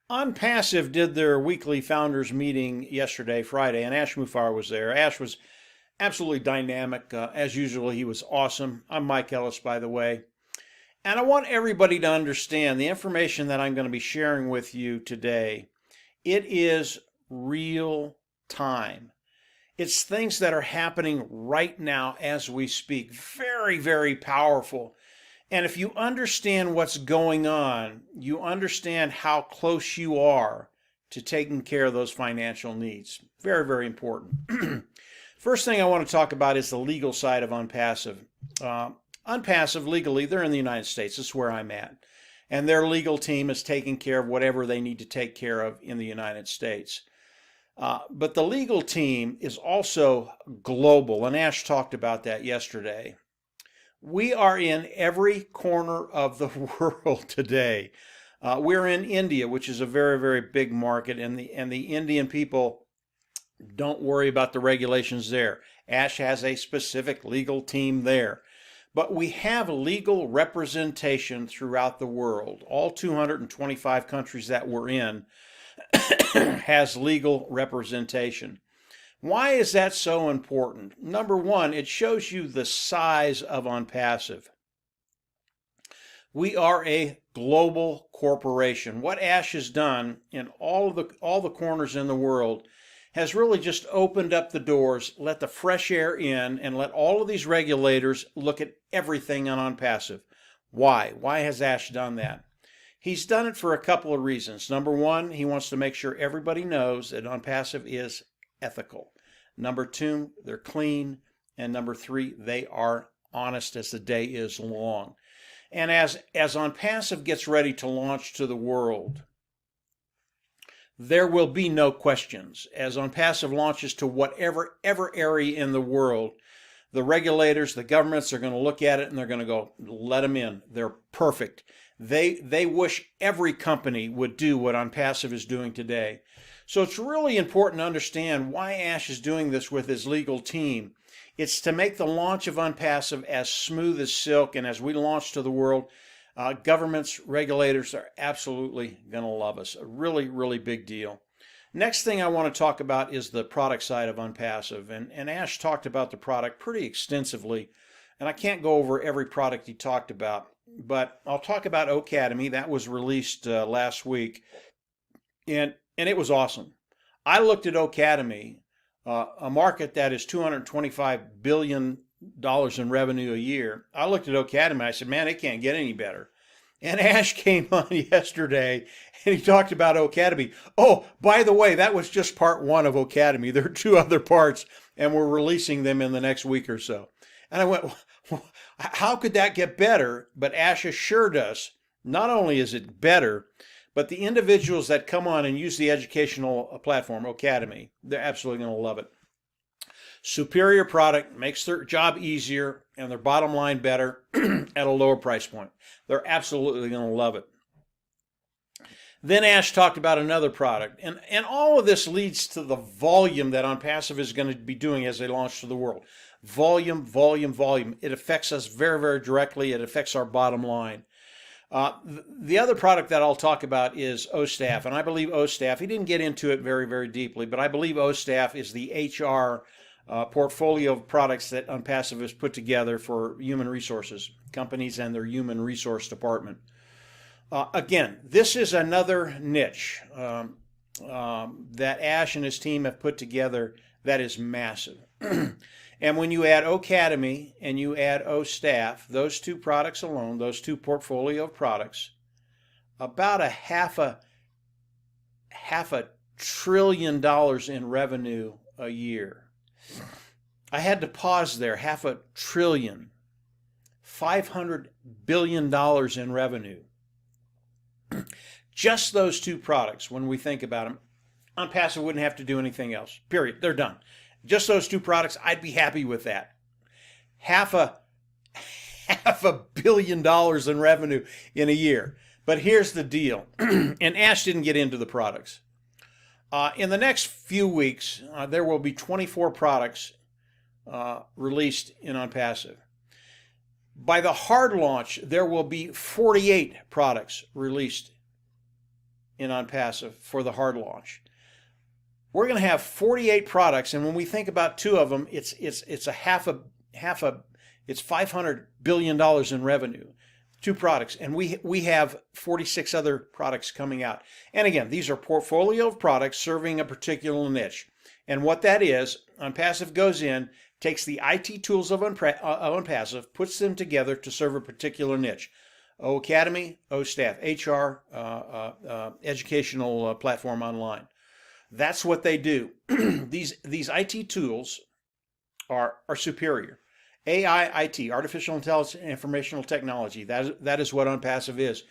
ONPASSIVE did their weekly founders meeting yesterday, Friday, and Ash Mufareh was there. Ash was absolutely dynamic. As usual, he was awesome. I'm Mike Ellis, by the way. And I want everybody to understand the information that I'm going to be sharing with you today. It is real time. It's things that are happening right now as we speak. Very, very powerful. And if you understand what's going on, you understand how close you are to taking care of those financial needs. Very, very important. First thing I want to talk about is the legal side of ONPASSIVE. ONPASSIVE, legally, they're in the United States. That's where I'm at. And their legal team is taking care of whatever they need to take care of in the United States. But the legal team is also global, and Ash talked about that yesterday. We are in every corner of the world today. We're in India, which is a very, very big market, and the Indian people don't worry about the regulations there. Ash has a specific legal team there. But we have legal representation throughout the world. All 225 countries that we're in has legal representation. Why is that so important? Number one, it shows you the size of ONPASSIVE. We are a global corporation. What Ash has done in all the corners in the world has really just opened up the doors, let the fresh air in, and let all of these regulators look at everything on ONPASSIVE. Why? Why has Ash done that? He's done it for a couple of reasons. Number one, he wants to make sure everybody knows that ONPASSIVE is ethical. Number two, they're clean. And number three, they are honest as the day is long. And as ONPASSIVE gets ready to launch to the world, there will be no questions. As ONPASSIVE launches to whatever area in the world, the regulators, the governments are going to look at it and they're going to go, let them in. They're perfect. They wish every company would do what ONPASSIVE is doing today. So it's really important to understand why Ash is doing this with his legal team. It's to make the launch of ONPASSIVE as smooth as silk, and as we launch to the world, governments, regulators are absolutely going to love us. A really, really big deal. Next thing I want to talk about is the product side of ONPASSIVE. And Ash talked about the product pretty extensively. And I can't go over every product he talked about, but I'll talk about Ocademy. That was released last week. And it was awesome. I looked at Ocademy, a market that is $225 billion in revenue a year. I looked at Ocademy and I said, man, it can't get any better. And Ash came on yesterday and he talked about Ocademy. Oh, by the way, that was just part one of Ocademy. There are two other parts and we're releasing them in the next week or so. And I went, well, how could that get better? But Ash assured us, not only is it better, but the individuals that come on and use the educational platform, Ocademy, they're absolutely going to love it. Superior product, makes their job easier, and their bottom line better at a lower price point. They're absolutely going to love it. Then Ash talked about another product, and all of this leads to the volume that ONPASSIVE is going to be doing as they launch to the world. Volume, volume, volume. It affects us very, very directly. It affects our bottom line. The other product that I'll talk about is OStaff, and I believe OStaff, he didn't get into it very, very deeply, but I believe OStaff is the HR portfolio of products that ONPASSIVE has put together for human resources, companies and their human resource department. Again, this is another niche that Ash and his team have put together that is massive. And when you add Ocademy and you add OStaff, those two products alone, those two portfolio of products, about a half a $500 billion in revenue a year. I had to pause there. $500 billion, $500 billion in revenue. Just those two products, when we think about them, ONPASSIVE wouldn't have to do anything else. Period. They're done. Just those two products, I'd be happy with that. $500 billion in revenue in a year. But here's the deal, and Ash didn't get into the products. In the next few weeks, there will be 24 products released in ONPASSIVE. By the hard launch, there will be 48 products released in ONPASSIVE for the hard launch. We're going to have 48 products, and when we think about two of them, it's $500 billion in revenue. Two products, and we have 46 other products coming out. And again, these are portfolio of products serving a particular niche. And what that is, ONPASSIVE goes in, takes the IT tools of ONPASSIVE, puts them together to serve a particular niche. O Academy, O Staff, HR, educational platform online. That's what they do. These IT tools are superior. AI, IT, artificial intelligence, and informational technology. That is what ONPASSIVE is.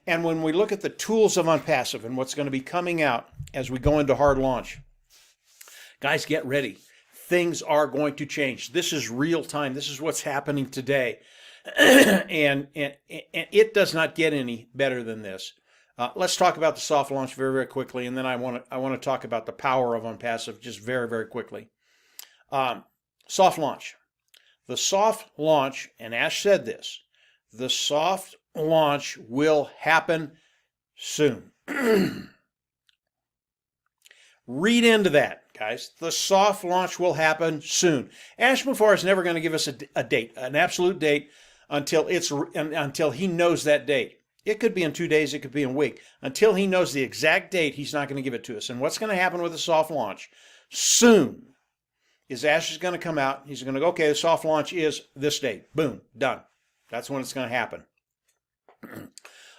And when we look at the tools of ONPASSIVE and what's going to be coming out as we go into hard launch, guys, get ready. Things are going to change. This is real time. This is what's happening today. and it does not get any better than this. Let's talk about the soft launch very, very quickly, and then I want to talk about the power of ONPASSIVE just very, very quickly. Soft launch. The soft launch, and Ash said this, the soft launch will happen soon. Read into that, guys. The soft launch will happen soon. Ash Mufareh is never going to give us a date, an absolute date, until he knows that date. It could be in 2 days, it could be in a week. Until he knows the exact date, he's not going to give it to us. And what's going to happen with the soft launch soon is Ash is going to come out. He's going to go, okay, the soft launch is this date. Boom, done. That's when it's going to happen.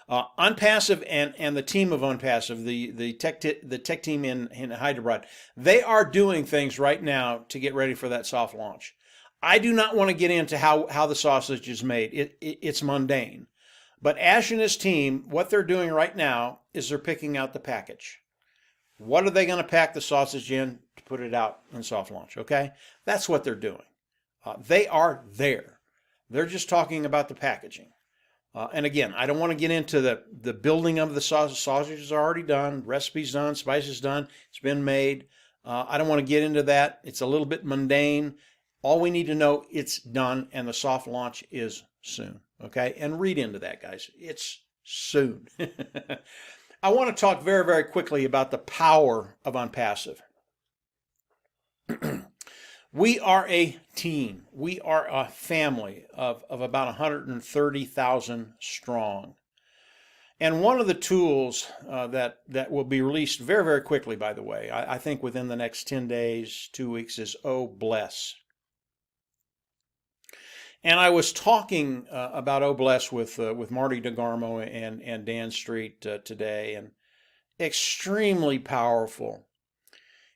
ONPASSIVE and the team of ONPASSIVE, the tech team in Hyderabad, they are doing things right now to get ready for that soft launch. I do not want to get into how the sausage is made. It's mundane. But Ash and his team, what they're doing right now is they're picking out the package. What are they going to pack the sausage in to put it out in soft launch, okay? That's what they're doing. They are there. They're just talking about the packaging. And again, I don't want to get into the building of the sausage. Sausage is already done. Recipe's done. Spices done. It's been made. I don't want to get into that. It's a little bit mundane. All we need to know, it's done, and the soft launch is soon, okay? And read into that, guys. It's soon. I want to talk very, very quickly about the power of ONPASSIVE. We are a team. We are a family of about 130,000 strong. And one of the tools that will be released very, very quickly, by the way, I think within the next 10 days, 2 weeks, is Oh Bless. And I was talking about Oh Bless with Marty DeGarmo and Dan Street today, and extremely powerful.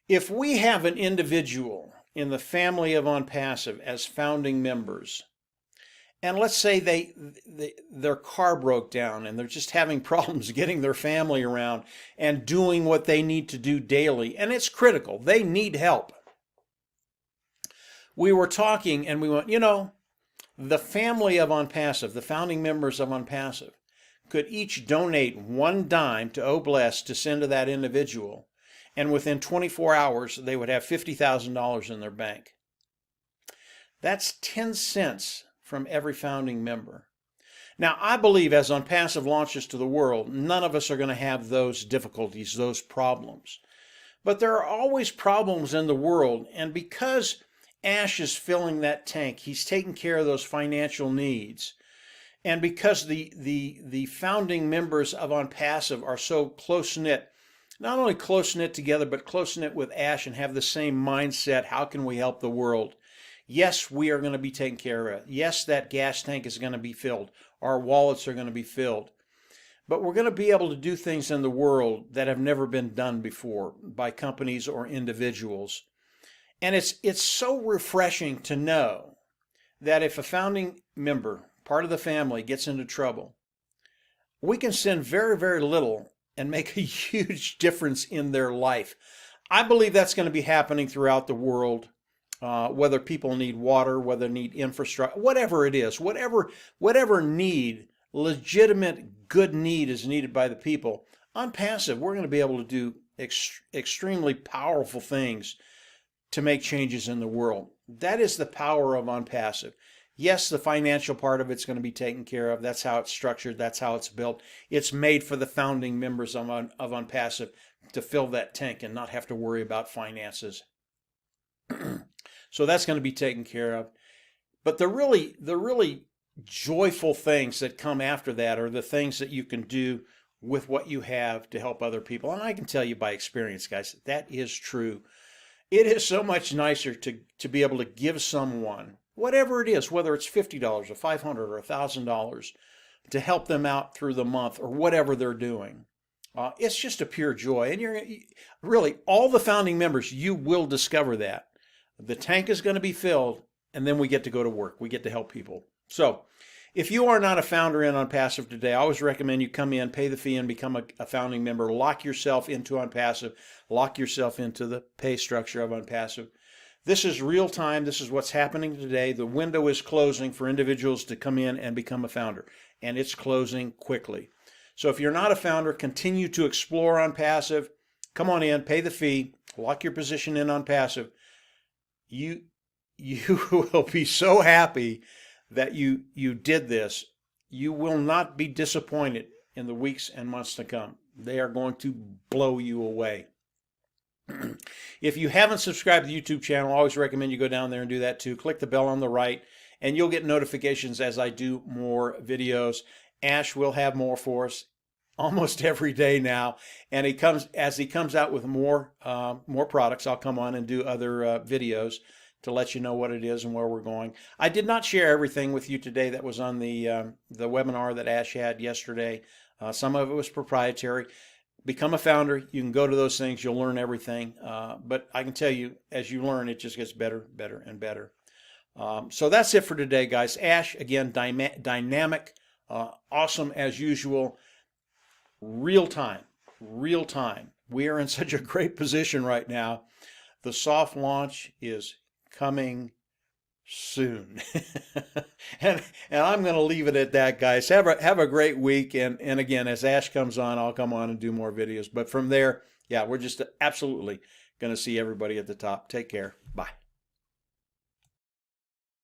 If we have an individual in the family of ONPASSIVE as founding members, and let's say their car broke down and they're just having problems getting their family around and doing what they need to do daily, and it's critical, they need help. We were talking and we went, the family of ONPASSIVE, the founding members of ONPASSIVE, could each donate $1 to Oh Bless to send to that individual, and within 24 hours, they would have $50,000 in their bank. That's 10 cents from every founding member. Now, I believe as ONPASSIVE launches to the world, none of us are going to have those difficulties, those problems. But there are always problems in the world, and because Ash is filling that tank, he's taking care of those financial needs. And because the founding members of ONPASSIVE are so close-knit, not only close-knit together, but close-knit with Ash and have the same mindset, how can we help the world? Yes, we are going to be taken care of. Yes, that gas tank is going to be filled. Our wallets are going to be filled. But we're going to be able to do things in the world that have never been done before by companies or individuals. And it's so refreshing to know that if a founding member, part of the family, gets into trouble, we can send very, very little and make a huge difference in their life. I believe that's going to be happening throughout the world, whether people need water, whether they need infrastructure, whatever it is, whatever need, legitimate good need is needed by the people. ONPASSIVE, we're going to be able to do extremely powerful things to make changes in the world. That is the power of ONPASSIVE. Yes, the financial part of it's going to be taken care of. That's how it's structured. That's how it's built. It's made for the founding members of ONPASSIVE to fill that tank and not have to worry about finances. So that's going to be taken care of. But the really joyful things that come after that are the things that you can do with what you have to help other people. And I can tell you by experience, guys, that is true. It is so much nicer to be able to give someone, whatever it is, whether it's $50 or $500 or $1,000, to help them out through the month or whatever they're doing. It's just a pure joy. And you're really, all the founding members, you will discover that. The tank is going to be filled, and then we get to go to work. We get to help people. So if you are not a founder in ONPASSIVE today, I always recommend you come in, pay the fee, and become a founding member. Lock yourself into ONPASSIVE. Lock yourself into the pay structure of ONPASSIVE. This is real time. This is what's happening today. The window is closing for individuals to come in and become a founder, and it's closing quickly. So if you're not a founder, continue to explore ONPASSIVE. Come on in, pay the fee, lock your position in ONPASSIVE. You will be so happy that you did this. You will not be disappointed in the weeks and months to come. They are going to blow you away. If you haven't subscribed to the YouTube channel, I always recommend you go down there and do that too. Click the bell on the right, and you'll get notifications as I do more videos. Ash will have more for us almost every day now, and as he comes out with more products, I'll come on and do other videos to let you know what it is and where we're going. I did not share everything with you today that was on the webinar that Ash had yesterday. Some of it was proprietary. Become a founder. You can go to those things. You'll learn everything. But I can tell you, as you learn, it just gets better, better, and better. So that's it for today, guys. Ash, again, dynamic, awesome as usual. Real time. We are in such a great position right now. The soft launch is coming soon. and I'm going to leave it at that, guys. Have a great week. And again, as Ash comes on, I'll come on and do more videos. But from there, yeah, we're just absolutely going to see everybody at the top. Take care. Bye.